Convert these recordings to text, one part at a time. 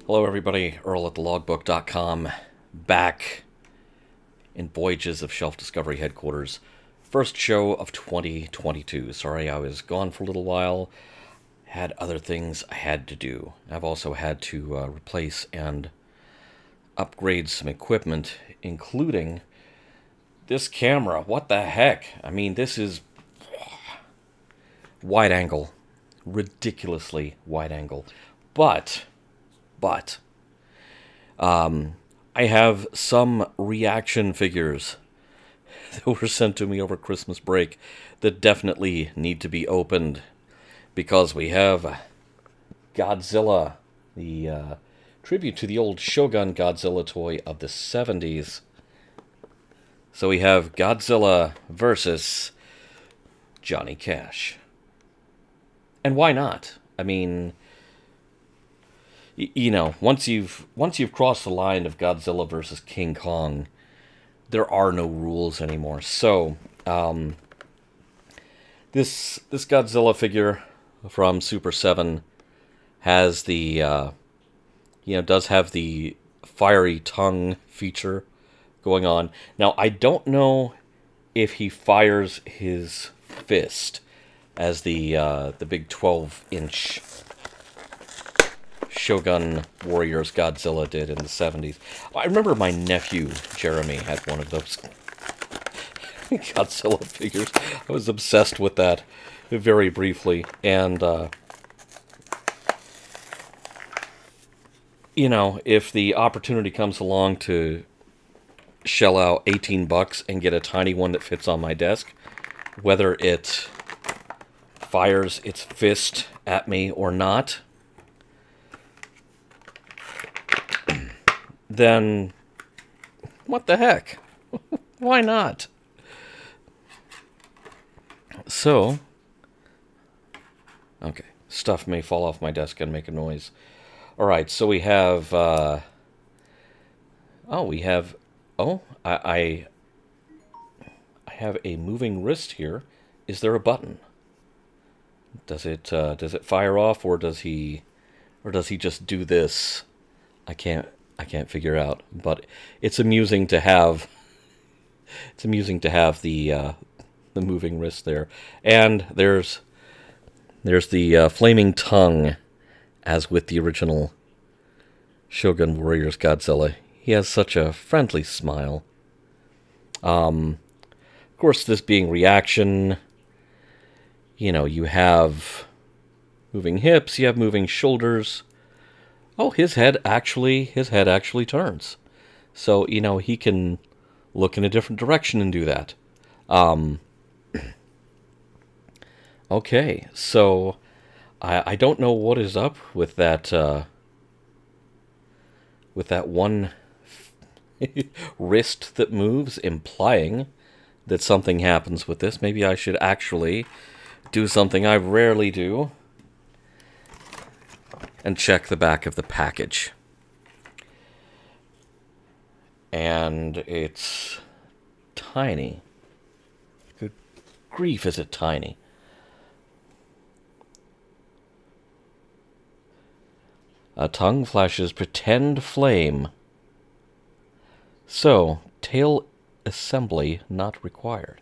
Hello everybody, Earl at thelogbook.com, back in Voyages of Shelf Discovery Headquarters. First show of 2022. Sorry I was gone for a little while. Had other things I had to do. I've also had to replace and upgrade some equipment, including this camera. What the heck? I mean, this is wide angle. Ridiculously wide angle. But I have some ReAction figures that were sent to me over Christmas break that definitely need to be opened, because we have Godzilla, the tribute to the old Shogun Godzilla toy of the 70s. So we have Godzilla versus Johnny Cash. And why not? I mean, you know, once you've crossed the line of Godzilla versus King Kong, there are no rules anymore. So, this Godzilla figure from Super 7 has the, does have the fiery tongue feature going on. Now, I don't know if he fires his fist as the big 12-inch Shogun Warriors Godzilla did in the 70s. I remember my nephew, Jeremy, had one of those Godzilla figures. I was obsessed with that very briefly. And, if the opportunity comes along to shell out $18 and get a tiny one that fits on my desk, whether it fires its fist at me or not, then what the heck? Why not? So, okay, stuff may fall off my desk and make a noise. Alright, so we have, I have a moving wrist here. Is there a button? Does it fire off, or does he just do this? I can't figure out, but it's amusing to have. It's amusing to have the moving wrist there, and there's the flaming tongue, as with the original Shogun Warriors Godzilla. He has such a friendly smile. Of course, this being ReAction, you have moving hips, you have moving shoulders. Oh, his head actually turns. So, he can look in a different direction and do that. Okay, so I don't know what is up with that one wrist that moves, implying that something happens with this. Maybe I should actually do something I rarely do and check the back of the package. And it's tiny. Good grief, is it tiny. A tongue flashes pretend flame. So, tail assembly not required.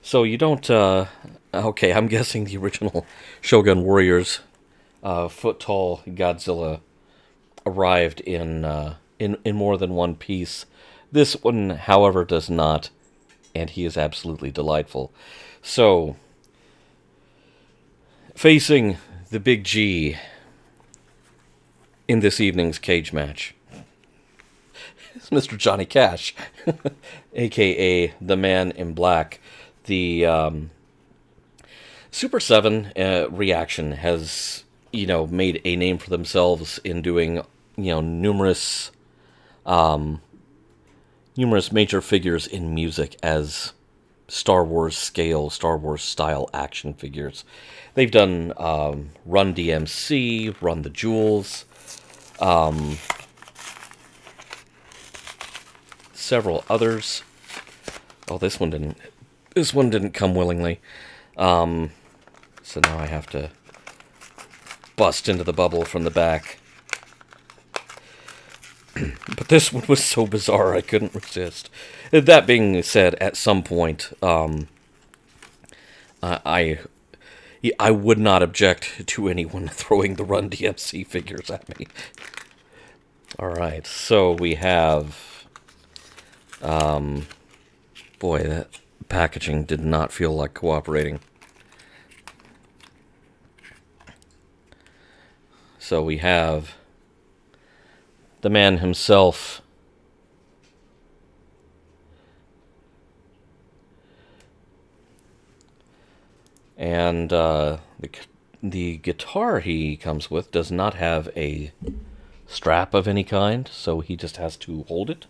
So you don't, okay, I'm guessing the original Shogun Warriors foot-tall Godzilla arrived in more than one piece. This one, however, does not, and he is absolutely delightful. So, facing the Big G in this evening's cage match is Mr. Johnny Cash, a.k.a. the Man in Black. The Super 7 ReAction has made a name for themselves in doing, numerous major figures in music as Star Wars scale, Star Wars style action figures. They've done Run DMC, Run the Jewels, several others. Oh, this one didn't come willingly. So now I have to bust into the bubble from the back. But this one was so bizarre I couldn't resist. That being said, at some point, I I would not object to anyone throwing the Run DMC figures at me. Alright, so we have... boy, that packaging did not feel like cooperating. So we have the man himself. And the guitar he comes with does not have a strap of any kind, so he just has to hold it.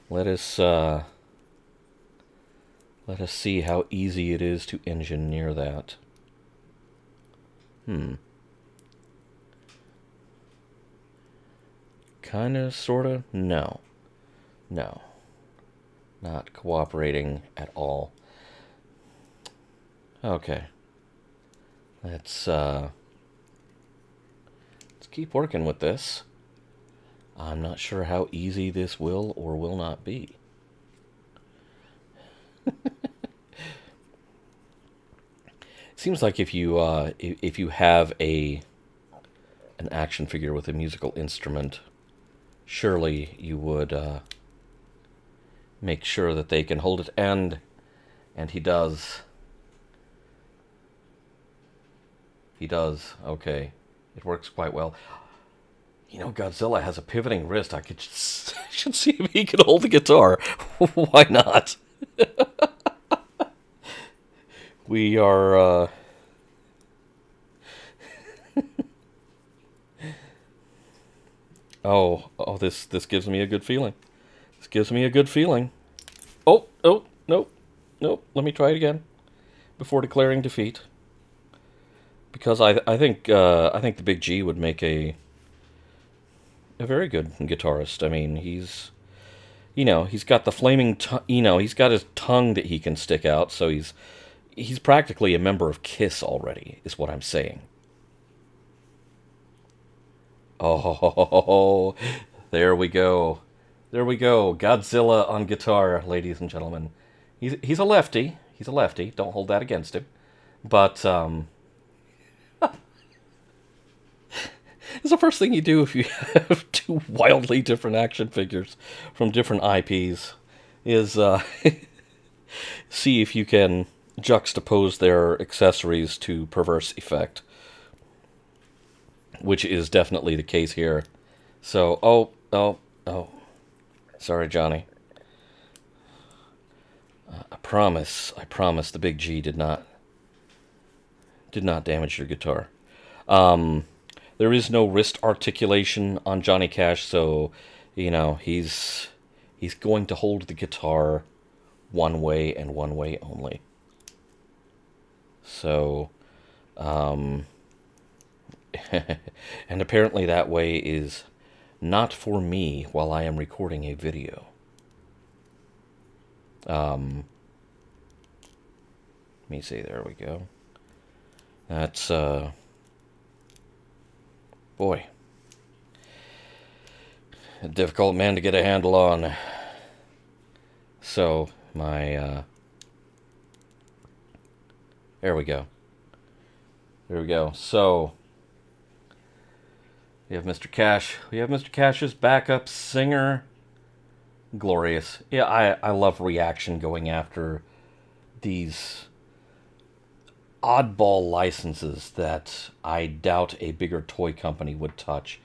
Let us see how easy it is to engineer that. Kinda, sorta? No. No. Not cooperating at all. Okay. Let's keep working with this. I'm not sure how easy this will or will not be. Seems like if you have an action figure with a musical instrument, surely you would make sure that they can hold it, and he does. He does. Okay. It works quite well. You know, Godzilla has a pivoting wrist. I should see if he can hold the guitar. Why not? We are, oh, this gives me a good feeling. This gives me a good feeling. Oh, nope. Let me try it again before declaring defeat. Because I think the Big G would make a very good guitarist. I mean, he's got the flaming, he's got his tongue that he can stick out, so he's practically a member of Kiss already, is what I'm saying. Oh, there we go. There we go. Godzilla on guitar, ladies and gentlemen. He's a lefty. He's a lefty. Don't hold that against him. But it's the first thing you do if you have two wildly different action figures from different IPs, is see if you can juxtapose their accessories to perverse effect, which is definitely the case here. So, oh, sorry, Johnny. I promise the Big G did not damage your guitar. There is no wrist articulation on Johnny Cash, so, he's going to hold the guitar one way and one way only. So, and apparently that way is not for me while I am recording a video. Let me see, there we go. That's, boy, a difficult man to get a handle on. So, there we go. There we go. So, we have Mr. Cash. We have Mr. Cash's backup singer. Glorious. Yeah, I love ReAction going after these oddball licenses that I doubt a bigger toy company would touch,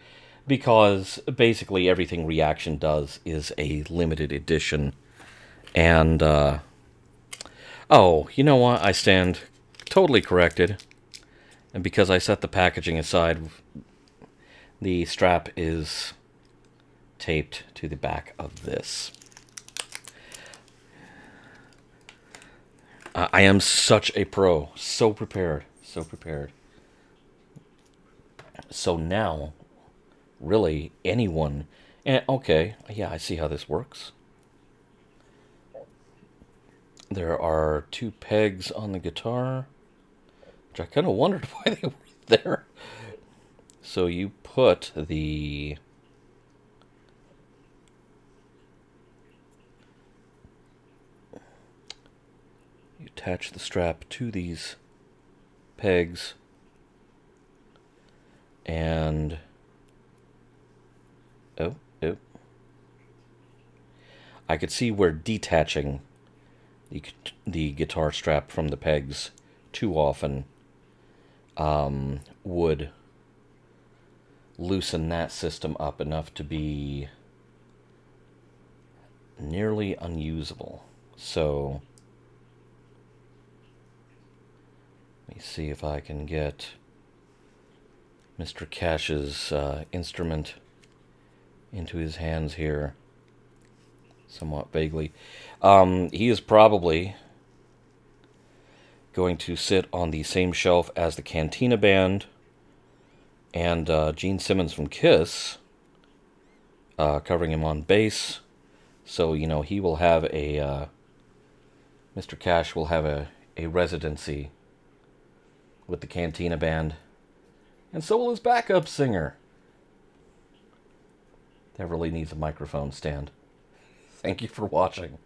because basically everything ReAction does is a limited edition. And oh, you know what? I stand totally corrected. And because I set the packaging aside, the strap is taped to the back of this. I am such a pro. So prepared. So prepared. So now, really, anyone... okay, yeah, I see how this works. There are two pegs on the guitar, which I kind of wondered why they were there. So you put the attach the strap to these pegs, and oh, I could see where detaching the guitar strap from the pegs too often would loosen that system up enough to be nearly unusable. So let me see if I can get Mr. Cash's instrument into his hands here somewhat vaguely. He is probably going to sit on the same shelf as the Cantina Band and Gene Simmons from Kiss, covering him on bass. So, you know, he will have a, Mr. Cash will have a residency with the Cantina Band. And so will his backup singer. That really needs a microphone stand. Thank you for watching.